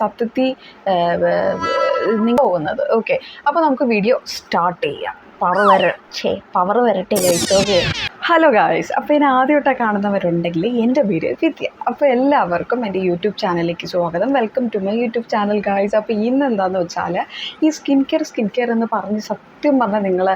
സത്യത്തിൽ പോകുന്നത്. ഓക്കെ, അപ്പോൾ നമുക്ക് വീഡിയോ സ്റ്റാർട്ട് ചെയ്യാം. പവർ വരട്ടെ ഗൈസ്. Okay, hello guys. അപ്പോൾ ഇതിന് ആദ്യമായിട്ടാണ് കാണുന്നവരുണ്ടെങ്കിൽ എൻ്റെ പേര് വിദ്യ. അപ്പോൾ എല്ലാവർക്കും എൻ്റെ യൂട്യൂബ് ചാനലിലേക്ക് സ്വാഗതം. Welcome to my YouTube channel guys. അപ്പോൾ ഇന്ന് എന്താണെന്ന് വെച്ചാൽ ഈ സ്കിൻ കെയർ എന്ന് പറഞ്ഞ് സത്യം പറഞ്ഞാൽ നിങ്ങൾ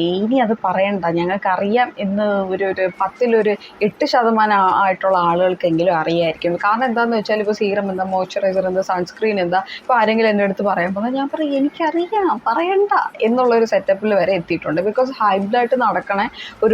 ഇനി അത് പറയണ്ട, ഞങ്ങൾക്കറിയാം എന്ന് ഒരു 10% ആയിട്ടുള്ള ആളുകൾക്കെങ്കിലും അറിയായിരിക്കും. കാരണം എന്താണെന്ന് വെച്ചാൽ ഇപ്പോൾ സീറം എന്താ, മോയ്സ്ചറൈസർ എന്താ, സൺസ്ക്രീൻ എന്താ, ഇപ്പോൾ ആരെങ്കിലും എൻ്റെ അടുത്ത് പറയാൻ പോകുന്നത് ഞാൻ പറയും എനിക്കറിയാം, പറയണ്ട എന്നുള്ളൊരു സെറ്റപ്പിൽ വരെ എത്തിയിട്ടുണ്ട്. ബിക്കോസ് ഹൈബ്രിഡായിട്ട് നടക്കണ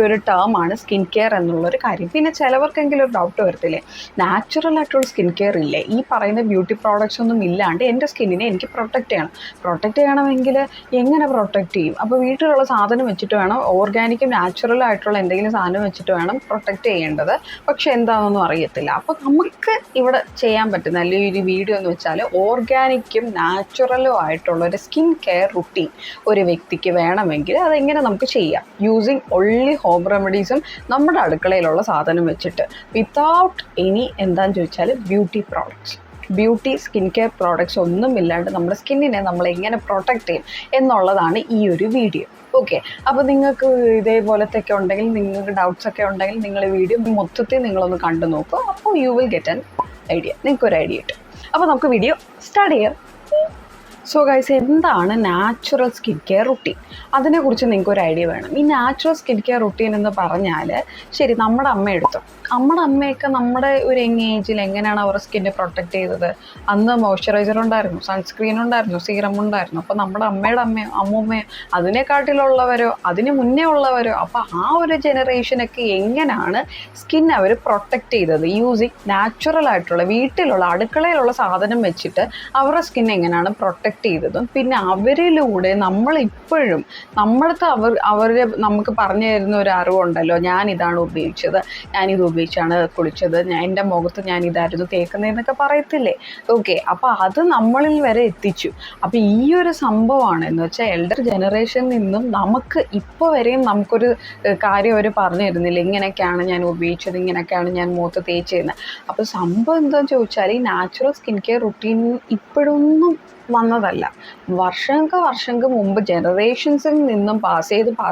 ഒരു ടേമാണ് സ്കിൻ കെയർ എന്നുള്ളൊരു കാര്യം. പിന്നെ ചിലവർക്കെങ്കിലും ഒരു ഡൗട്ട് വരത്തില്ലേ, നാച്ചുറൽ ആയിട്ടുള്ള സ്കിൻ കെയർ ഇല്ലേ, ഈ പറയുന്ന ബ്യൂട്ടി പ്രോഡക്ട്സ് ഒന്നും ഇല്ലാണ്ട് എൻ്റെ സ്കിന്നിനെ എനിക്ക് പ്രൊട്ടക്റ്റ് ചെയ്യണമെങ്കിൽ എങ്ങനെ പ്രൊട്ടക്റ്റ് ചെയ്യും? അപ്പോൾ വീട്ടിലുള്ള സാധനം വെച്ചിട്ട് വേണം, ഓർഗാനിക്കും നാച്ചുറൽ ആയിട്ടുള്ള എന്തെങ്കിലും സാധനം വെച്ചിട്ട് വേണം പ്രൊട്ടക്റ്റ് ചെയ്യേണ്ടത്. പക്ഷെ എന്താണെന്നൊന്നും അറിയത്തില്ല. അപ്പോൾ നമുക്ക് ഇവിടെ ചെയ്യാൻ പറ്റുന്ന നല്ലൊരു വീഡിയോ എന്ന് വെച്ചാൽ ഓർഗാനിക്കും നാച്ചുറലും ആയിട്ടുള്ള ഒരു സ്കിൻ കെയർ റുട്ടീൻ ഒരു വ്യക്തിക്ക് വേണമെങ്കിൽ അതെങ്ങനെ നമുക്ക് ചെയ്യാം, യൂസിങ് ഒൺലി ഹോം റെമഡീസും നമ്മുടെ അടുക്കളയിലുള്ള സാധനം വെച്ചിട്ട്, വിത്തൗട്ട് എനി എന്താണെന്ന് ചോദിച്ചാൽ ബ്യൂട്ടി സ്കിൻ കെയർ പ്രോഡക്ട്സ് ഒന്നും ഇല്ലാണ്ട് നമ്മുടെ സ്കിന്നിനെ നമ്മൾ എങ്ങനെ പ്രൊട്ടക്റ്റ് ചെയ്യും എന്നുള്ളതാണ് ഈ ഒരു വീഡിയോ. ഓക്കെ, അപ്പോൾ നിങ്ങൾക്ക് ഇതേപോലത്തെയൊക്കെ ഉണ്ടെങ്കിൽ, നിങ്ങൾക്ക് ഡൗട്ട്സ് ഒക്കെ ഉണ്ടെങ്കിൽ നിങ്ങൾ ഈ വീഡിയോ മൊത്തത്തിൽ നിങ്ങളൊന്ന് കണ്ടു നോക്കുക. അപ്പോൾ you will get an idea, നിങ്ങൾക്കൊരു ഐഡിയ കിട്ടും. അപ്പോൾ നമുക്ക് വീഡിയോ സ്റ്റാർട്ട് ചെയ്യാം. സോ ഗൈസ്, എന്താണ് നാച്ചുറൽ സ്കിൻ കെയർ റുട്ടീൻ? അതിനെക്കുറിച്ച് നിങ്ങൾക്കൊരു ഐഡിയ വേണം. ഈ നാച്ചുറൽ സ്കിൻ കെയർ റുട്ടീൻ എന്ന് പറഞ്ഞാൽ, ശരി, നമ്മുടെ അമ്മയൊക്കെ നമ്മുടെ ഒരു യങ് ഏജിൽ എങ്ങനെയാണ് അവരുടെ സ്കിന്നെ പ്രൊട്ടക്റ്റ് ചെയ്തത്? അന്ന് മോയ്സ്ചറൈസർ ഉണ്ടായിരുന്നു, സൺസ്ക്രീൻ ഉണ്ടായിരുന്നു, സീറം ഉണ്ടായിരുന്നു. അപ്പോൾ നമ്മുടെ അമ്മയുടെ അമ്മൂമ്മയോ അതിനെക്കാട്ടിലുള്ളവരോ അതിന് മുന്നേ ഉള്ളവരോ, അപ്പോൾ ആ ഒരു ജനറേഷനൊക്കെ എങ്ങനെയാണ് സ്കിൻ അവർ പ്രൊട്ടക്റ്റ് ചെയ്തത് യൂസിങ് നാച്ചുറൽ ആയിട്ടുള്ള വീട്ടിലുള്ള അടുക്കളയിലുള്ള സാധനം വെച്ചിട്ട് അവരുടെ സ്കിൻ എങ്ങനെയാണ് പ്രൊട്ടക്റ്റ് ചെയ്തതും, പിന്നെ അവരിലൂടെ നമ്മളിപ്പോഴും നമ്മളടുത്ത് അവർ നമുക്ക് പറഞ്ഞു തരുന്ന ഒരു അറിവുണ്ടല്ലോ, ഞാനിതാണ് ഉപയോഗിച്ചത്, ഞാനിത് ഉപയോഗിച്ചാണ് കുളിച്ചത്, എൻ്റെ മുഖത്ത് ഞാൻ ഇതായിരുന്നു തേക്കുന്നതെന്നൊക്കെ പറയത്തില്ലേ. ഓക്കെ, അപ്പോൾ അത് നമ്മളിൽ വരെ എത്തിച്ചു. അപ്പോൾ ഈ ഒരു സംഭവമാണ് എന്ന് വെച്ചാൽ എൽഡർ ജനറേഷനിൽ നിന്നും നമുക്ക് ഇപ്പോൾ വരെയും നമുക്കൊരു കാര്യം അവർ പറഞ്ഞു തരുന്നില്ല, ഇങ്ങനെയൊക്കെയാണ് ഞാൻ ഉപയോഗിച്ചത്, ഇങ്ങനെയൊക്കെയാണ് ഞാൻ മുഖത്ത് തേച്ചിരുന്നത്. അപ്പോൾ സംഭവം എന്താണെന്ന് ചോദിച്ചാൽ ഈ നാച്ചുറൽ സ്കിൻ കെയർ റുട്ടീൻ ഇപ്പോഴൊന്നും വന്നതല്ല. വർഷങ്ങൾക്ക് മുമ്പ് ജനറേഷൻസിൽ നിന്നും പാസ്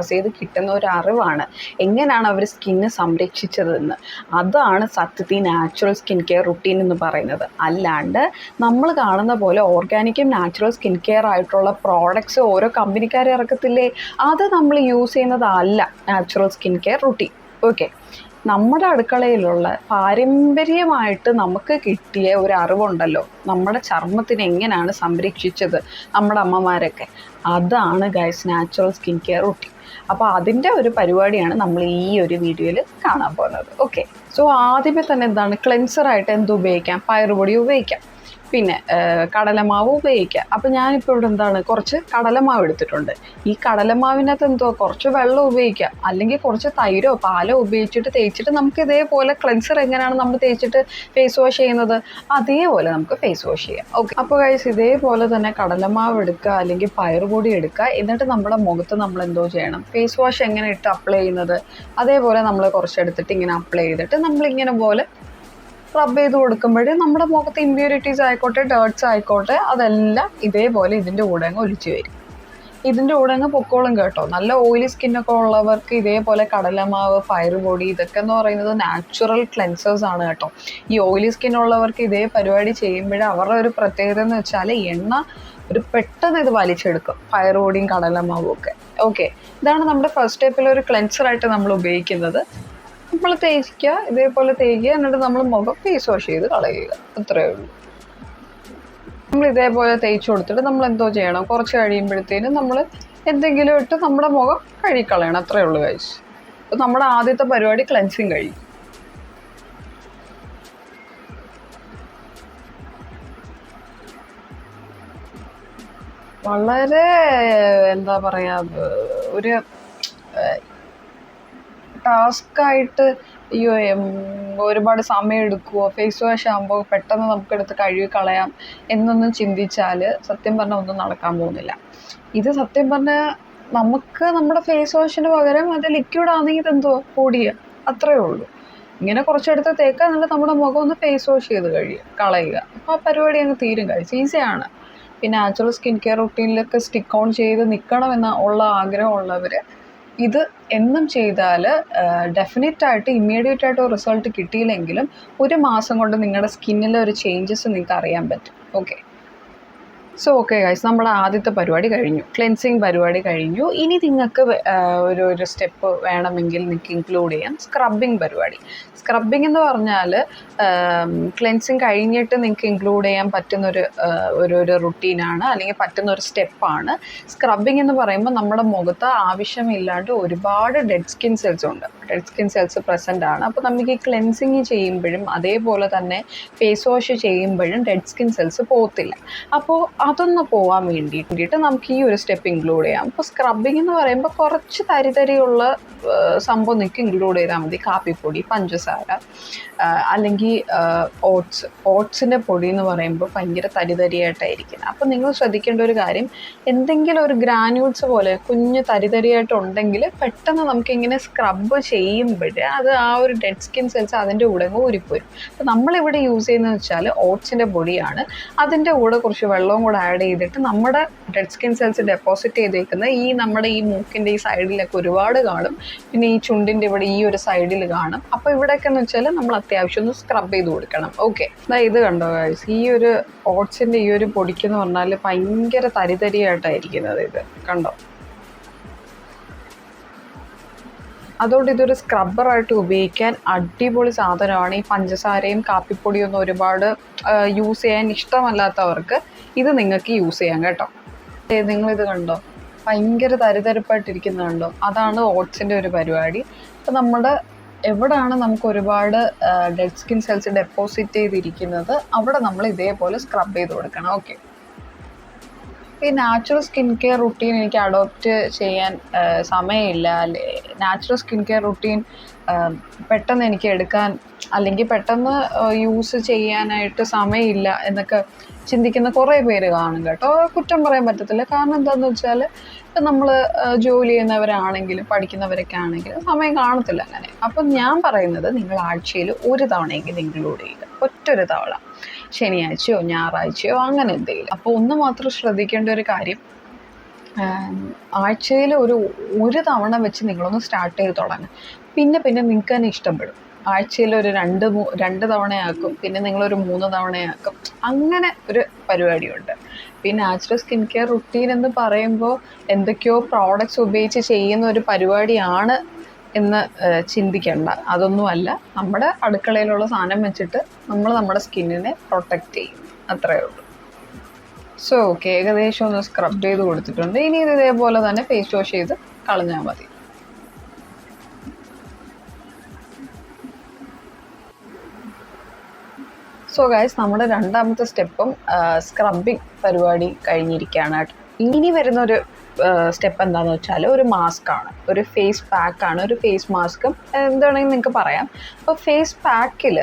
ചെയ്ത് കിട്ടുന്ന ഒരു അറിവാണ് എങ്ങനെയാണ് അവർ സ്കിന്ന് സംരക്ഷിച്ചതെന്ന്. അതാണ് സത്യത്തിൽ നാച്ചുറൽ സ്കിൻ കെയർ റുട്ടീൻ എന്ന് പറയുന്നത്. അല്ലാണ്ട് നമ്മൾ കാണുന്ന പോലെ ഓർഗാനിക്കും നാച്ചുറൽ സ്കിൻ കെയർ ആയിട്ടുള്ള പ്രോഡക്ട്സ് ഓരോ കമ്പനിക്കാർ ഇറക്കത്തില്ലേ, അത് നമ്മൾ യൂസ് ചെയ്യുന്നതല്ല natural skin care routine. Okay, നമ്മുടെ അടുക്കളയിലുള്ള പാരമ്പര്യമായിട്ട് നമുക്ക് കിട്ടിയ ഒരു അറിവുണ്ടല്ലോ, നമ്മുടെ ചർമ്മത്തിനെ എങ്ങനെയാണ് സംരക്ഷിച്ചത് നമ്മുടെ അമ്മമാരൊക്കെ, അതാണ് guys natural skin care routine. അപ്പോൾ അതിൻ്റെ ഒരു പരിപാടിയാണ് നമ്മൾ ഈ ഒരു വീഡിയോയിൽ കാണാൻ പോകുന്നത്. ഓക്കെ, സോ ആദ്യമേ തന്നെ എന്താണ്, ക്ലെൻസറായിട്ട് എന്ത് ഉപയോഗിക്കാം? പയറുപൊടി ഉപയോഗിക്കാം, പിന്നെ കടലമാവ് ഉപയോഗിക്കുക. അപ്പോൾ ഞാനിപ്പോൾ ഇവിടെ എന്താണ്, കുറച്ച് കടലമാവ് എടുത്തിട്ടുണ്ട്. ഈ കടലമാവിനകത്ത് കുറച്ച് വെള്ളം ഉപയോഗിക്കുക, അല്ലെങ്കിൽ കുറച്ച് തൈരോ പാലോ ഉപയോഗിച്ചിട്ട് തേച്ചിട്ട് നമുക്ക് ഇതേപോലെ ക്ലെൻസർ എങ്ങനെയാണ് നമ്മൾ തേച്ചിട്ട് ഫേസ് വാഷ് ചെയ്യുന്നത്, അതേപോലെ നമുക്ക് ഫേസ് വാഷ് ചെയ്യാം. ഓക്കെ, അപ്പോൾ ഗൈസ്, ഇതേപോലെ തന്നെ കടലമാവ് എടുക്കുക അല്ലെങ്കിൽ പയറുപൊടി എടുക്കുക. എന്നിട്ട് നമ്മുടെ മുഖത്ത് നമ്മൾ ചെയ്യണം, ഫേസ് വാഷ് എങ്ങനെ ഇട്ട് അപ്ലൈ ചെയ്യുന്നത് അതേപോലെ നമ്മൾ കുറച്ചെടുത്തിട്ട് ഇങ്ങനെ അപ്ലൈ ചെയ്തിട്ട് നമ്മളിങ്ങനെ പോലെ റബ്ബ് ചെയ്ത് കൊടുക്കുമ്പോഴേ നമ്മുടെ മുഖത്ത് ഇമ്പ്യൂരിറ്റീസ് ആയിക്കോട്ടെ, ഡേർട്സ് ആയിക്കോട്ടെ, അതെല്ലാം ഇതേപോലെ ഇതിൻ്റെ കൂടെ അങ്ങ് ഒലിച്ചു വരും. ഇതിൻ്റെ കൂടെ അങ്ങ് പൊക്കോളും കേട്ടോ. നല്ല ഓയിലി സ്കിന്നൊക്കെ ഉള്ളവർക്ക് ഇതേപോലെ കടലമാവ്, പയറുപൊടി, ഇതൊക്കെ എന്ന് പറയുന്നത് നാച്ചുറൽ ക്ലെൻസേഴ്സ് ആണ് കേട്ടോ. ഈ ഓയിലി സ്കിന്നുള്ളവർക്ക് ഇതേ പരിപാടി ചെയ്യുമ്പോഴേ അവരുടെ ഒരു പ്രത്യേകത എന്ന് വെച്ചാൽ എണ്ണ ഒരു പെട്ടെന്ന് ഇത് വലിച്ചെടുക്കും, പയറുപൊടിയും കടലമാവും ഒക്കെ. ഓക്കെ, ഇതാണ് നമ്മുടെ ഫസ്റ്റ് സ്റ്റെപ്പിലൊരു ക്ലെൻസറായിട്ട് നമ്മൾ ഉപയോഗിക്കുന്നത്. നമ്മൾ തേക്കുക, ഇതേപോലെ തേക്കുക, എന്നിട്ട് നമ്മൾ മുഖം ഫേസ് വാഷ് ചെയ്ത് കളയുക, അത്രയേ ഉള്ളൂ. നമ്മൾ ഇതേപോലെ തേച്ച് കൊടുത്തിട്ട് നമ്മൾ ചെയ്യണം, കുറച്ച് കഴിയുമ്പോഴത്തേനും നമ്മൾ എന്തെങ്കിലും ഇട്ട് നമ്മുടെ മുഖം കഴുകിക്കളയണം, അത്രയേ ഉള്ളൂ ഗൈസ്. അപ്പോൾ നമ്മുടെ ആദ്യത്തെ പരിപാടി ക്ലെൻസിങ് കഴിയും. വളരെ എന്താ പറയുക, ഒരു ടാസ്ക്കായിട്ട് ഒരുപാട് സമയം എടുക്കുമോ, ഫേസ് വാഷ് ആകുമ്പോൾ പെട്ടെന്ന് നമുക്കെടുത്ത് കഴുകി കളയാം എന്നൊന്നും ചിന്തിച്ചാൽ സത്യം പറഞ്ഞാൽ ഒന്നും നടക്കാൻ പോകുന്നില്ല. ഇത് സത്യം പറഞ്ഞാൽ നമുക്ക് നമ്മുടെ ഫേസ് വാഷിന് പകരം അത് ലിക്വിഡ് ആണെങ്കിൽ പൊടിയുക, അത്രയേ ഉള്ളൂ. ഇങ്ങനെ കുറച്ചെടുത്ത് തേക്കുക, എന്നിട്ട് നമ്മുടെ മുഖം ഒന്ന് ഫേസ് വാഷ് ചെയ്ത് കളയുക. അപ്പോൾ ആ പരിപാടി അങ്ങ് തീരും കഴിച്ച്. ഈസിയാണ്. പിന്നെ നാച്ചുറൽ സ്കിൻ കെയർ റൊട്ടീനിലൊക്കെ സ്റ്റിക്ക് ഓൺ ചെയ്ത് നിൽക്കണമെന്ന് ഉള്ള ആഗ്രഹമുള്ളവർ ഇത് എന്നും ചെയ്താൽ ഡെഫിനറ്റായിട്ട് ഇമ്മീഡിയറ്റായിട്ട് റിസൾട്ട് കിട്ടിയില്ലെങ്കിലും 1 മാസം കൊണ്ട് നിങ്ങളുടെ സ്കിന്നിലെ ഒരു ചേഞ്ചസ് നിങ്ങൾക്ക് അറിയാൻ പറ്റും. ഓക്കെ, സോ ഓക്കെ ഗൈസ്, നമ്മുടെ ആദ്യത്തെ പരിപാടി കഴിഞ്ഞു, ക്ലെൻസിങ് പരിപാടി കഴിഞ്ഞു. ഇനി നിങ്ങൾക്ക് ഒരു സ്റ്റെപ്പ് വേണമെങ്കിൽ നിങ്ങൾക്ക് ഇൻക്ലൂഡ് ചെയ്യാം സ്ക്രബിങ് പരിപാടി. സ്ക്രബിങ് എന്ന് പറഞ്ഞാൽ ക്ലെൻസിങ് കഴിഞ്ഞിട്ട് നിങ്ങൾക്ക് ഇൻക്ലൂഡ് ചെയ്യാൻ പറ്റുന്നൊരു ഒരു റുട്ടീനാണ്, അല്ലെങ്കിൽ പറ്റുന്നൊരു സ്റ്റെപ്പാണ്. സ്ക്രബിങ് എന്ന് പറയുമ്പോൾ നമ്മുടെ മുഖത്ത് ആവശ്യമില്ലാണ്ട് ഒരുപാട് ഡെഡ് സ്കിൻ സെൽസ് ഉണ്ട്, ഡെഡ് സ്കിൻ സെൽസ് പ്രസൻ്റ് ആണ്. അപ്പോൾ നമുക്ക് ഈ ക്ലെൻസിങ് ചെയ്യുമ്പോഴും അതേപോലെ തന്നെ ഫേസ് വാഷ് ചെയ്യുമ്പോഴും ഡെഡ് സ്കിൻ സെൽസ് പോകത്തില്ല. അപ്പോൾ അതൊന്ന് പോകാൻ വേണ്ടിയിട്ട് നമുക്ക് ഈ ഒരു സ്റ്റെപ്പ് ഇൻക്ലൂഡ് ചെയ്യാം. അപ്പോൾ സ്ക്രബിങ് എന്ന് പറയുമ്പോൾ കുറച്ച് തരിതരിയുള്ള സംഭവം നിങ്ങൾക്ക് ഇൻക്ലൂഡ് ചെയ്താൽ മതി. കാപ്പിപ്പൊടി, പഞ്ചസാര, അല്ലെങ്കിൽ ഓട്സിൻ്റെ പൊടി എന്ന് പറയുമ്പോൾ ഭയങ്കര തരിതരിയായിട്ടായിരിക്കും. അപ്പോൾ നിങ്ങൾ ശ്രദ്ധിക്കേണ്ട ഒരു കാര്യം, എന്തെങ്കിലും ഒരു ഗ്രാനുൾസ് പോലെ കുഞ്ഞ് തരിതരിയായിട്ടുണ്ടെങ്കിൽ പെട്ടെന്ന് നമുക്കിങ്ങനെ സ്ക്രബ് ചെയ്യുമ്പോൾ അത് ആ ഒരു ഡെഡ് സ്കിൻ സെൽസ് അതിൻ്റെ കൂടെ അങ്ങ് ഊരിപ്പോരും. അപ്പോൾ നമ്മളിവിടെ യൂസ് ചെയ്യുന്നതെന്ന് വെച്ചാൽ ഓട്സിൻ്റെ പൊടിയാണ്. അതിൻ്റെ കൂടെ കുറച്ച് വെള്ളവും കൂടെ ആഡ് ചെയ്തിട്ട് നമ്മുടെ ഡെഡ് സ്കിൻ സെൽസ് ഡെപ്പോസിറ്റ് ചെയ്തേക്കുന്ന നമ്മുടെ ഈ മൂക്കിൻ്റെ ഈ സൈഡിലൊക്കെ ഒരുപാട് കാണും, പിന്നെ ഈ ചുണ്ടിൻ്റെ ഇവിടെ ഈ ഒരു സൈഡിൽ കാണും. അപ്പോൾ ഇവിടെയൊക്കെ എന്ന് വെച്ചാൽ നമ്മൾ അത്യാവശ്യം ഒന്ന് സ്ക്രബ് ചെയ്ത് കൊടുക്കണം. ഓക്കെ, ഇത് കണ്ടോ ഗൈസ്, ഈ ഒരു ഓട്സിൻ്റെ ഈ ഒരു പൊടിക്കെന്ന് പറഞ്ഞാൽ ഭയങ്കര തരിതരിയായിട്ടായിരിക്കുന്നത്. ഇത് കണ്ടോ? അതുകൊണ്ട് ഇതൊരു സ്ക്രബ്ബറായിട്ട് ഉപയോഗിക്കാൻ അടിപൊളി സാധനമാണ്. ഈ പഞ്ചസാരയും കാപ്പിപ്പൊടിയും ഒന്നും ഒരുപാട് യൂസ് ചെയ്യാൻ ഇഷ്ടമല്ലാത്തവർക്ക് ഇത് നിങ്ങൾക്ക് യൂസ് ചെയ്യാം കേട്ടോ. നിങ്ങളിത് കണ്ടോ, ഭയങ്കര തരിതരിപ്പായിട്ടിരിക്കുന്നത് കണ്ടോ? അതാണ് ഓട്സിൻ്റെ ഒരു പരിപാടി. അപ്പോൾ നമ്മുടെ എവിടെയാണ് നമുക്ക് ഒരുപാട് ഡെഡ് സ്കിൻ സെൽസ് ഡെപ്പോസിറ്റ് ചെയ്തിരിക്കുന്നത് അവിടെ നമ്മൾ ഇതേപോലെ സ്ക്രബ് ചെയ്ത് കൊടുക്കണം. ഓക്കെ, ഈ നാച്ചുറൽ സ്കിൻ കെയർ റുട്ടീൻ എനിക്ക് അഡോപ്റ്റ് ചെയ്യാൻ സമയമില്ല, നാച്ചുറൽ സ്കിൻ കെയർ റുട്ടീൻ പെട്ടെന്ന് എനിക്ക് എടുക്കാൻ അല്ലെങ്കിൽ പെട്ടെന്ന് യൂസ് ചെയ്യാനായിട്ട് സമയമില്ല എന്നൊക്കെ ചിന്തിക്കുന്ന കുറേ പേര് കാണും കേട്ടോ. കുറ്റം പറയാൻ പറ്റത്തില്ല. കാരണം എന്താണെന്ന് വെച്ചാൽ ഇപ്പം നമ്മൾ ജോലി ചെയ്യുന്നവരാണെങ്കിലും പഠിക്കുന്നവരൊക്കെ ആണെങ്കിലും സമയം കാണത്തില്ല അങ്ങനെ. അപ്പം ഞാൻ പറയുന്നത് നിങ്ങൾ ആഴ്ചയിൽ ഒരു തവണയെങ്കിലും ഇൻക്ലൂഡ് ചെയ്യുക, ഒറ്റൊരു തവണ, ശനിയാഴ്ചയോ ഞായറാഴ്ചയോ അങ്ങനെ എന്തെങ്കിലും. അപ്പോൾ ഒന്ന് മാത്രം ശ്രദ്ധിക്കേണ്ട ഒരു കാര്യം, ആഴ്ചയിൽ ഒരു തവണ വെച്ച് നിങ്ങളൊന്ന് സ്റ്റാർട്ട് ചെയ്ത് തുടങ്ങും. പിന്നെ നിങ്ങൾക്ക് തന്നെ ഇഷ്ടപ്പെടും. ആഴ്ചയിൽ ഒരു രണ്ട് തവണയാക്കും, പിന്നെ നിങ്ങളൊരു 3 തവണയാക്കും, അങ്ങനെ ഒരു പരിപാടിയുണ്ട്. പിന്നെ നാച്ചുറൽ സ്കിൻ കെയർ റുട്ടീൻ എന്ന് പറയുമ്പോൾ എന്തൊക്കെയോ പ്രോഡക്റ്റ്സ് ഉപയോഗിച്ച് ചെയ്യുന്ന ഒരു പരിപാടിയാണ് എന്ന് ചിന്തിക്കേണ്ട. അതൊന്നുമല്ല, നമ്മുടെ അടുക്കളയിലുള്ള സാധനം വെച്ചിട്ട് നമ്മൾ നമ്മുടെ സ്കിന്നിനെ പ്രൊട്ടക്റ്റ് ചെയ്യും, അത്രയേ ഉള്ളൂ. സോ ഓക്കെ, ഏകദേശം ഒന്ന് സ്ക്രബ് ചെയ്ത് കൊടുത്തിട്ടുണ്ട്. ഇനി ഇത് ഇതേപോലെ തന്നെ ഫേസ് വാഷ് ചെയ്ത് കളഞ്ഞാൽ മതി. സോ ഗൈസ്, നമ്മുടെ രണ്ടാമത്തെ സ്റ്റെപ്പും സ്ക്രബിങ് പരിപാടി കഴിഞ്ഞിരിക്കുകയാണ് കേട്ടോ. ഇനി വരുന്നൊരു സ്റ്റെപ്പ് എന്താണെന്ന് വെച്ചാൽ ഒരു മാസ്കാണ്, ഒരു ഫേസ് പാക്കാണ്, ഒരു ഫേസ് മാസ്കും എന്താണെങ്കിൽ നിങ്ങൾക്ക് പറയാം. അപ്പോൾ ഫേസ് പാക്കിൽ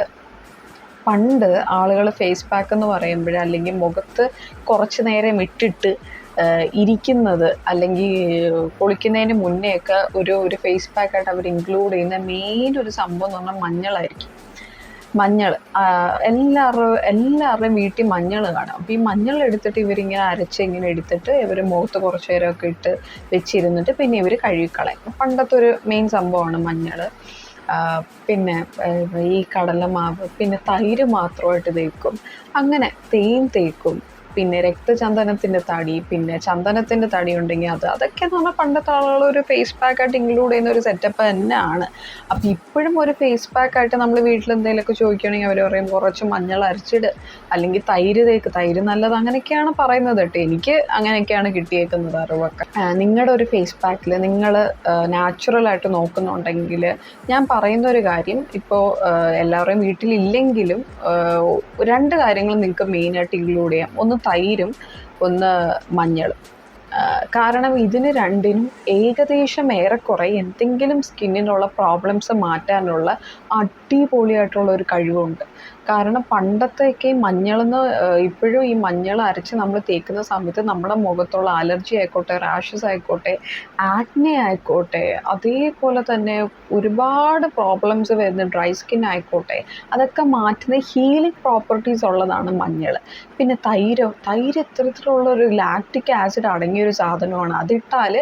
പണ്ട് ആളുകൾ ഫേസ് പാക്ക് എന്ന് പറയുമ്പോൾ അല്ലെങ്കിൽ മുഖത്ത് കുറച്ച് നേരം ഇട്ടിട്ട് ഇരിക്കുന്നത് അല്ലെങ്കിൽ കുളിക്കുന്നതിന് മുന്നേയൊക്കെ ഒരു ഫേസ് പാക്കായിട്ട് അവർ ഇൻക്ലൂഡ് ചെയ്യുന്ന മെയിൻ ഒരു സംഭവം എന്ന് പറഞ്ഞാൽ മഞ്ഞളായിരിക്കും. മഞ്ഞൾ എല്ലാവരുടെയും വീട്ടിൽ മഞ്ഞൾ കാണാം. അപ്പോൾ ഈ മഞ്ഞൾ എടുത്തിട്ട് ഇവരിങ്ങനെ ഇങ്ങനെ എടുത്തിട്ട് ഇവർ മുഖത്ത് കുറച്ച് നേരമൊക്കെ ഇട്ട് വെച്ചിരുന്നിട്ട് പിന്നെ ഇവർ കഴുകിക്കളയും. പണ്ടത്തെ ഒരു മെയിൻ സംഭവമാണ് മഞ്ഞൾ. പിന്നെ ഈ കടലമാവ്, പിന്നെ തൈര് മാത്രമായിട്ട് തേക്കും, അങ്ങനെ തേക്കും. പിന്നെ രക്തചന്ദനത്തിൻ്റെ തടി, പിന്നെ ചന്ദനത്തിൻ്റെ തടി ഉണ്ടെങ്കിൽ അതൊക്കെ എന്ന് പറഞ്ഞാൽ പണ്ടത്തെ ആളുകൾ ഒരു ഫേസ് പാക്കായിട്ട് ഇൻക്ലൂഡ് ചെയ്യുന്ന ഒരു സെറ്റപ്പ് തന്നെയാണ്. അപ്പോൾ ഇപ്പോഴും ഒരു ഫേസ് പാക്കായിട്ട് നമ്മൾ വീട്ടിൽ എന്തെങ്കിലുമൊക്കെ ചോദിക്കുകയാണെങ്കിൽ അവർ പറയും കുറച്ച് മഞ്ഞൾ അരച്ചിട്, അല്ലെങ്കിൽ തൈര് തേക്ക്, തൈര് നല്ലത്, അങ്ങനെയൊക്കെയാണ് പറയുന്നത് കേട്ടോ. എനിക്ക് അങ്ങനെയൊക്കെയാണ് കിട്ടിയേക്കുന്നത് അറിവൊക്കെ. നിങ്ങളുടെ ഒരു ഫേസ് പാക്കിൽ നിങ്ങൾ നാച്ചുറലായിട്ട് നോക്കുന്നുണ്ടെങ്കിൽ ഞാൻ പറയുന്ന ഒരു കാര്യം, ഇപ്പോൾ എല്ലാവരുടെയും വീട്ടിലില്ലെങ്കിലും 2 കാര്യങ്ങൾ നിങ്ങൾക്ക് മെയിനായിട്ട് ഇൻക്ലൂഡ് ചെയ്യാം. ഒന്ന് തൈരും, ഒന്ന് മഞ്ഞളും. കാരണം ഇതിന് രണ്ടിനും ഏകദേശം ഏറെക്കുറെ എന്തെങ്കിലും സ്കിന്നിനുള്ള പ്രോബ്ലംസ് മാറ്റാനുള്ള അടിപൊളിയായിട്ടുള്ള ഒരു കഴിവുണ്ട്. കാരണം പണ്ടത്തെയൊക്കെ ഈ മഞ്ഞളെന്ന് ഇപ്പോഴും ഈ മഞ്ഞൾ അരച്ച് നമ്മൾ തേക്കുന്ന സമയത്ത് നമ്മുടെ മുഖത്തുള്ള അലർജി ആയിക്കോട്ടെ, റാഷസ് ആയിക്കോട്ടെ, ആക്നെ ആയിക്കോട്ടെ, അതേപോലെ തന്നെ ഒരുപാട് പ്രോബ്ലംസ് വരുന്ന ഡ്രൈ സ്കിൻ ആയിക്കോട്ടെ, അതൊക്കെ മാറ്റുന്ന ഹീലിംഗ് പ്രോപ്പർട്ടീസ് ഉള്ളതാണ് മഞ്ഞൾ. പിന്നെ തൈര് ഇത്തരത്തിലുള്ള ഒരു ലാക്റ്റിക് ആസിഡ് അടങ്ങിയൊരു സാധനമാണ്. അതിട്ടാൽ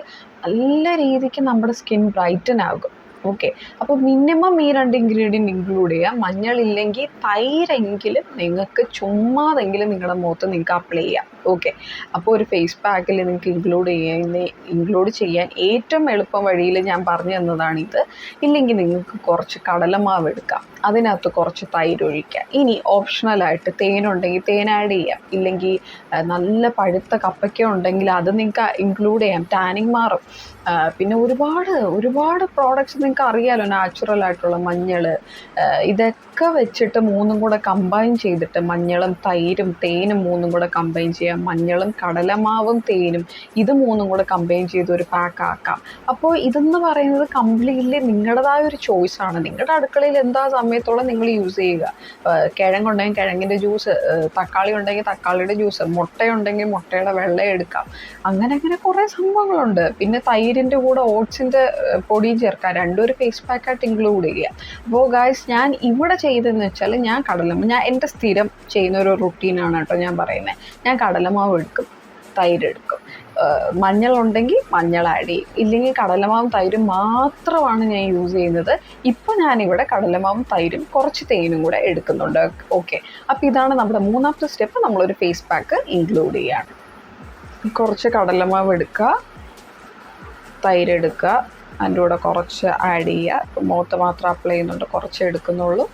നല്ല രീതിക്ക് നമ്മുടെ സ്കിൻ ബ്രൈറ്റൻ ആകും. ഓക്കെ, അപ്പോൾ മിനിമം ഈ 2 ഇൻഗ്രീഡിയൻറ്റ് ഇൻക്ലൂഡ് ചെയ്യുക. മഞ്ഞളില്ലെങ്കിൽ തൈരെങ്കിലും നിങ്ങൾക്ക് ചുമ്മാതെങ്കിലും നിങ്ങളുടെ മുഖത്ത് നിങ്ങൾക്ക് അപ്ലൈ ചെയ്യാം. ഓക്കെ, അപ്പോൾ ഒരു ഫേസ് പാക്കിൽ നിങ്ങൾക്ക് ഇൻക്ലൂഡ് ചെയ്യാൻ ഏറ്റവും എളുപ്പം വഴിയിൽ ഞാൻ പറഞ്ഞു തന്നതാണിത്. ഇല്ലെങ്കിൽ നിങ്ങൾക്ക് കുറച്ച് കടലമാവ് എടുക്കാം, അതിനകത്ത് കുറച്ച് തൈര് ഒഴിക്കുക. ഇനി ഓപ്ഷണലായിട്ട് തേനുണ്ടെങ്കിൽ തേൻ ആഡ് ചെയ്യാം, ഇല്ലെങ്കിൽ നല്ല പഴുത്ത കപ്പയ്ക്ക ഉണ്ടെങ്കിൽ അത് നിങ്ങൾക്ക് ഇൻക്ലൂഡ് ചെയ്യാം, ടാനിങ് മാറും. പിന്നെ ഒരുപാട് പ്രോഡക്റ്റ്സ് നിങ്ങൾക്ക് അറിയാമല്ലോ, നാച്ചുറൽ ആയിട്ടുള്ള മഞ്ഞൾ, ഇതൊക്കെ വെച്ചിട്ട് മൂന്നും കൂടെ കമ്പൈൻ ചെയ്തിട്ട് മഞ്ഞളും തൈരും തേനും മൂന്നും കൂടെ കമ്പൈൻ ചെയ്യാം, മഞ്ഞളും കടലമാവും തേനും ഇത് മൂന്നും കൂടെ കമ്പൈൻ ചെയ്ത് ഒരു പാക്ക് ആക്കാം. അപ്പോൾ ഇതെന്ന് പറയുന്നത് കംപ്ലീറ്റ്ലി നിങ്ങളുടേതായ ഒരു ചോയ്സാണ്. നിങ്ങളുടെ അടുക്കളയിൽ എന്താ സമയത്തോളം നിങ്ങൾ യൂസ് ചെയ്യുക. കിഴങ്ങുണ്ടെങ്കിൽ കിഴങ്ങിൻ്റെ ജ്യൂസ്, തക്കാളി ഉണ്ടെങ്കിൽ തക്കാളിയുടെ ജ്യൂസ്, മുട്ടയുണ്ടെങ്കിൽ മുട്ടയുടെ വെള്ളം എടുക്കാം. അങ്ങനെ കുറേ സംഭവങ്ങളുണ്ട്. പിന്നെ തൈരിൻ്റെ കൂടെ ഓട്സിൻ്റെ പൊടിയും ചേർക്കാം, രണ്ടും ഒരു ഫേസ് പാക്കായിട്ട് ഇൻക്ലൂഡ് ചെയ്യുക. അപ്പോൾ ഗായ്സ്, ഞാൻ ഇവിടെ ചെയ്തതെന്ന് വെച്ചാൽ ഞാൻ എൻ്റെ സ്ഥിരം ചെയ്യുന്ന ഒരു റുട്ടീനാണ് കേട്ടോ ഞാൻ പറയുന്നത്. ഞാൻ കടലമാവ് എടുക്കും, തൈരെടുക്കും, മഞ്ഞളുണ്ടെങ്കിൽ മഞ്ഞൾ ആഡ് ചെയ്യും, ഇല്ലെങ്കിൽ കടലമാവും തൈരും മാത്രമാണ് ഞാൻ യൂസ് ചെയ്യുന്നത്. ഇപ്പോൾ ഞാനിവിടെ കടലമാവും തൈരും കുറച്ച് തേനും കൂടെ എടുക്കുന്നുണ്ട്. ഓക്കെ, അപ്പോൾ ഇതാണ് നമ്മുടെ മൂന്നാമത്തെ സ്റ്റെപ്പ്. നമ്മളൊരു ഫേസ് പാക്ക് ഇൻക്ലൂഡ് ചെയ്യുകയാണ്. കുറച്ച് കടലമാവ് എടുക്കുക, തൈരെടുക്കുക, അതിൻ്റെ കൂടെ കുറച്ച് ആഡ് ചെയ്യുക. മുഖത്ത് മാത്രം അപ്ലൈ ചെയ്യുന്നുണ്ട്, കുറച്ച് എടുക്കുന്നുള്ളൂ.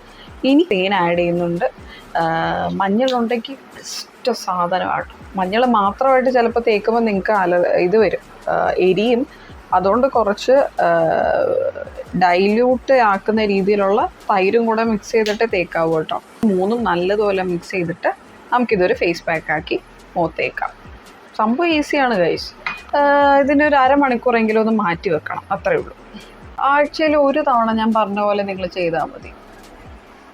ഇനി തേൻ ആഡ് ചെയ്യുന്നുണ്ട്. മഞ്ഞളുണ്ടെങ്കിൽ ബെസ്റ്റ് സാധനമാണ്. മഞ്ഞൾ മാത്രമായിട്ട് ചിലപ്പോൾ തേക്കുമ്പോൾ നിങ്ങൾക്ക് ഇത് വരും, എരിയും. അതുകൊണ്ട് കുറച്ച് ഡൈല്യൂട്ട് ആക്കുന്ന രീതിയിലുള്ള തൈരും കൂടെ മിക്സ് ചെയ്തിട്ട് തേക്കാവൂ കേട്ടോ. മൂന്നും നല്ലതുപോലെ മിക്സ് ചെയ്തിട്ട് നമുക്കിതൊരു ഫേസ് പാക്കാക്കി മുഖത്തേക്കാം. സംഭവം ഈസിയാണ് ഗൈസ്. ഇതിനൊരു അരമണിക്കൂറെങ്കിലും ഒന്ന് മാറ്റി വെക്കണം, അത്രയേ ഉള്ളൂ. ആഴ്ചയിൽ ഒരു തവണ ഞാൻ പറഞ്ഞ പോലെ നിങ്ങൾ ചെയ്താൽ മതി.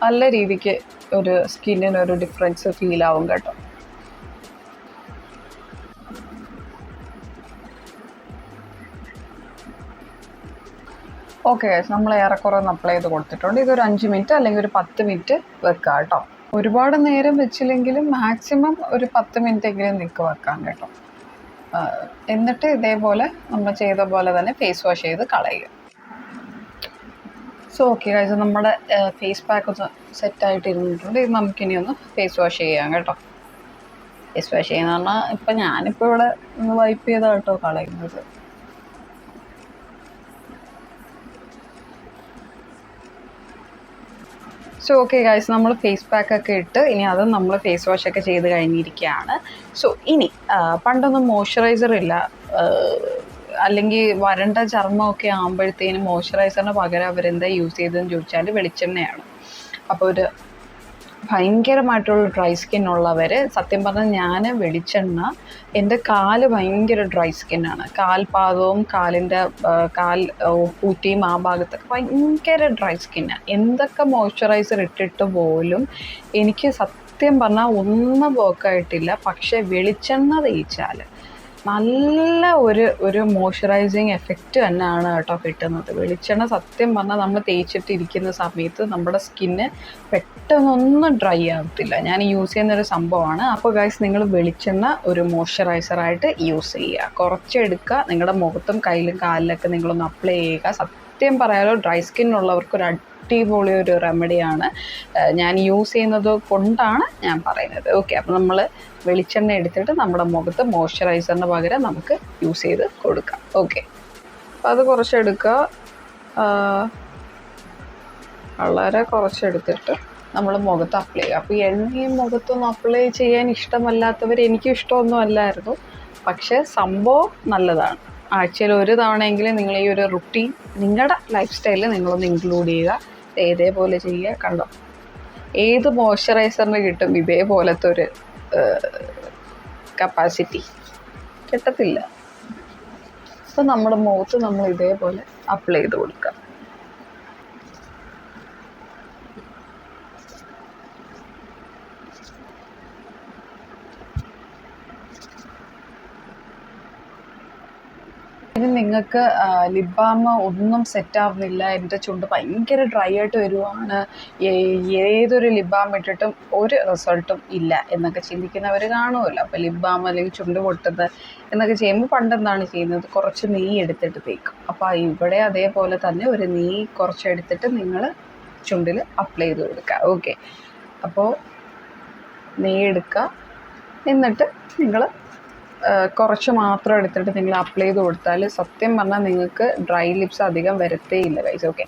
നല്ല രീതിക്ക് ഒരു സ്കിന്നിനൊരു ഡിഫറൻസ് ഫീൽ ആവും കേട്ടോ. ഓക്കെ ഗൈസ്, നമ്മൾ ഏറെക്കുറെ ഒന്ന് അപ്ലൈ ചെയ്ത് കൊടുത്തിട്ടുണ്ട്. ഇതൊരു 5 മിനിറ്റ് അല്ലെങ്കിൽ ഒരു 10 മിനിറ്റ് വെക്കുക കേട്ടോ. ഒരുപാട് നേരം വെച്ചില്ലെങ്കിലും മാക്സിമം ഒരു 10 മിനിറ്റ് എങ്കിലും നിങ്ങൾക്ക് വെക്കാം കേട്ടോ. എന്നിട്ട് ഇതേപോലെ നമ്മൾ ചെയ്ത പോലെ തന്നെ ഫേസ് വാഷ് ചെയ്ത് കളയുക. സോ ഓക്കെ ഗൈസ്, നമ്മുടെ ഫേസ് പാക്ക് ഒന്ന് സെറ്റായിട്ട് ഇരുന്നിട്ടുണ്ട്. ഇത് നമുക്കിനി ഒന്ന് ഫേസ് വാഷ് ചെയ്യാം കേട്ടോ. ഫേസ് വാഷ് ചെയ്യുന്ന പറഞ്ഞാൽ ഇപ്പം ഞാനിപ്പോൾ ഇവിടെ ഒന്ന് വൈപ്പ് ചെയ്താൽ കേട്ടോ കളയുന്നത്. സോ ഓക്കെ ഗൈസ്, നമ്മൾ ഫേസ് പാക്കൊക്കെ ഇട്ട് ഇനി അത് നമ്മൾ ഫേസ് വാഷൊക്കെ ചെയ്ത് കഴിഞ്ഞിരിക്കുകയാണ്. സോ ഇനി പണ്ടൊന്നും മോയ്സ്ചറൈസർ ഇല്ല, അല്ലെങ്കിൽ വരണ്ട ചർമ്മമൊക്കെ ആകുമ്പോഴത്തേനും മോയ്സ്ചറൈസറിന് പകരം അവരെന്താ യൂസ് ചെയ്തതെന്ന് ചോദിച്ചാൽ വെളിച്ചെണ്ണയാണ്. അപ്പോൾ ഒരു ഭയങ്കരമായിട്ടുള്ള ഡ്രൈ സ്കിന്നുള്ളവർ, സത്യം പറഞ്ഞാൽ ഞാൻ വെളിച്ചെണ്ണ, എൻ്റെ കാല് ഭയങ്കര ഡ്രൈ സ്കിന്നാണ്. കാൽപാദവും കാലിൻ്റെ പൂറ്റിയും ആ ഭാഗത്തൊക്കെ ഭയങ്കര ഡ്രൈ സ്കിന്നാണ്. എന്തൊക്കെ മോയ്സ്ചറൈസർ ഇട്ടിട്ട് പോലും എനിക്ക് സത്യം പറഞ്ഞാൽ ഒന്നും വർക്കായിട്ടില്ല. പക്ഷേ വെളിച്ചെണ്ണ തേച്ചാൽ നല്ല ഒരു മോയ്സ്ചറൈസിങ് എഫക്റ്റ് തന്നെയാണ് കേട്ടോ കിട്ടുന്നത്. വെളിച്ചെണ്ണ സത്യം പറഞ്ഞാൽ നമ്മൾ തേച്ചിട്ടിരിക്കുന്ന സമയത്ത് നമ്മുടെ സ്കിന്ന് പെട്ടെന്നൊന്നും ഡ്രൈ ആകത്തില്ല. ഞാൻ യൂസ് ചെയ്യുന്നൊരു സംഭവമാണ്. അപ്പോൾ ഗൈസ്, നിങ്ങൾ വെളിച്ചെണ്ണ ഒരു മോയ്സ്ചറൈസറായിട്ട് യൂസ് ചെയ്യുക. കുറച്ചെടുക്കുക, നിങ്ങളുടെ മുഖത്തും കയ്യിലും കാലിലൊക്കെ നിങ്ങളൊന്ന് അപ്ലൈ ചെയ്യുക. സത്യം പറയാലോ, ഡ്രൈ സ്കിന്നുള്ളവർക്ക് ഒരു അടിപൊളി ഒരു റെമഡിയാണ്. ഞാൻ യൂസ് ചെയ്യുന്നത് കൊണ്ടാണ് ഞാൻ പറയുന്നത്. ഓക്കെ, അപ്പോൾ നമ്മൾ വെളിച്ചെണ്ണ എടുത്തിട്ട് നമ്മുടെ മുഖത്ത് മോയ്സ്ചറൈസറിന് പകരം നമുക്ക് യൂസ് ചെയ്ത് കൊടുക്കാം. ഓക്കെ, അപ്പോൾ അത് കുറച്ചെടുക്കുക, വളരെ കുറച്ചെടുത്തിട്ട് നമ്മൾ മുഖത്ത് അപ്ലൈ ചെയ്യുക. അപ്പോൾ എണ്ണയും മുഖത്തൊന്നും അപ്ലൈ ചെയ്യാൻ ഇഷ്ടമല്ലാത്തവർ, എനിക്കും ഇഷ്ടമൊന്നും അല്ലായിരുന്നു, പക്ഷേ സംഭവം നല്ലതാണ്. ആഴ്ചയിൽ ഒരു തവണയെങ്കിലും നിങ്ങൾ ഈ ഒരു റുട്ടീൻ നിങ്ങളുടെ ലൈഫ് സ്റ്റൈലിൽ നിങ്ങളൊന്ന് ഇൻക്ലൂഡ് ചെയ്യുക. ഇതേപോലെ ചെയ്യുക. കണ്ടോ, ഏത് മോയ്സ്ചറൈസറിന് കിട്ടും ഇതേപോലത്തെ ഒരു കപ്പാസിറ്റി? കിട്ടത്തില്ല. അപ്പോൾ നമ്മുടെ മുഖത്ത് നമ്മൾ ഇതേപോലെ അപ്ലൈ ചെയ്ത് കൊടുക്കുക. ഇനി നിങ്ങൾക്ക് ലിപ് ബാം ഒന്നും സെറ്റ് ആവുന്നില്ല, എൻ്റെ ചുണ്ട് ഭയങ്കര ഡ്രൈ ആയിട്ട് വരുവാണ്, ഏതൊരു ലിപ് ബാം ഇട്ടിട്ടും ഒരു റിസൾട്ടും ഇല്ല എന്നൊക്കെ ചിന്തിക്കുന്നവർ കാണുമല്ലോ. അപ്പോൾ ലിപ് ബാം അല്ലെങ്കിൽ ചുണ്ട് പൊട്ടുന്നത് എന്നൊക്കെ ചെയ്യുമ്പോൾ പണ്ടെന്താണ് ചെയ്യുന്നത്, കുറച്ച് നെയ്യ് എടുത്തിട്ട് തേക്കും. അപ്പോൾ ഇവിടെ അതേപോലെ തന്നെ ഒരു നെയ്യ് കുറച്ചെടുത്തിട്ട് നിങ്ങൾ ചുണ്ടിൽ അപ്ലൈ ചെയ്ത് കൊടുക്കുക. ഓക്കെ, അപ്പോൾ നെയ്യ് എടുക്കുക, എന്നിട്ട് നിങ്ങൾ കുറച്ച് മാത്രം എടുത്തിട്ട് നിങ്ങൾ അപ്ലൈ ചെയ്ത് കൊടുത്താൽ സത്യം പറഞ്ഞാൽ നിങ്ങൾക്ക് ഡ്രൈ ലിപ്സ് അധികം വരത്തേ ഇല്ല ഗൈസ്. ഓക്കെ,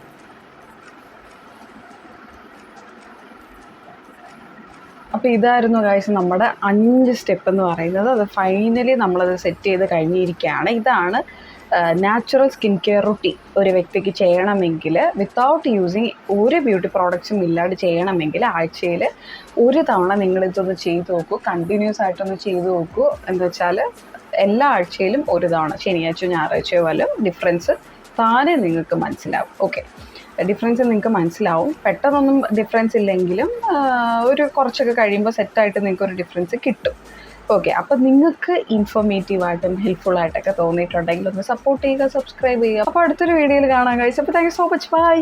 അപ്പോൾ ഇതായിരുന്നു ഗൈസ് നമ്മുടെ 5 സ്റ്റെപ്പ് എന്ന് പറയുന്നത്. അത് ഫൈനലി നമ്മളത് സെറ്റ് ചെയ്ത് കഴിഞ്ഞിരിക്കുകയാണ്. ഇതാണ് നാച്ചുറൽ സ്കിൻ കെയർ റുട്ടീൻ. ഒരു വ്യക്തിക്ക് ചെയ്യണമെങ്കിൽ വിത്തൗട്ട് യൂസിങ് ഒരു ബ്യൂട്ടി പ്രോഡക്ട്സും ഇല്ലാണ്ട് ചെയ്യണമെങ്കിൽ ആഴ്ചയിൽ ഒരു തവണ നിങ്ങളിതൊന്ന് ചെയ്ത് നോക്കൂ, കണ്ടിന്യൂസ് ആയിട്ടൊന്ന് ചെയ്ത് നോക്കൂ. എന്താ വെച്ചാൽ എല്ലാ ആഴ്ചയിലും ഒരു തവണ, ശനിയാഴ്ചയോ ഞായറാഴ്ചയോ വല്ലതും ഡിഫറൻസ് താനെ നിങ്ങൾക്ക് മനസ്സിലാവും. ഓക്കെ, ഡിഫറൻസ് നിങ്ങൾക്ക് മനസ്സിലാവും. പെട്ടെന്നൊന്നും ഡിഫറൻസ് ഇല്ലെങ്കിലും ഒരു കുറച്ചൊക്കെ കഴിയുമ്പോൾ സെറ്റായിട്ട് നിങ്ങൾക്കൊരു ഡിഫറൻസ് കിട്ടും. ഓക്കെ, അപ്പോൾ നിങ്ങൾക്ക് ഇൻഫോർമേറ്റീവായിട്ടും ഹെൽപ്ഫുള്ളായിട്ടൊക്കെ തോന്നിയിട്ടുണ്ടെങ്കിൽ ഒന്ന് സപ്പോർട്ട് ചെയ്യുക, സബ്സ്ക്രൈബ് ചെയ്യുക. അപ്പോൾ അടുത്തൊരു വീഡിയോയിൽ കാണാൻ കഴിച്ചു. അപ്പോൾ thank you so much, by.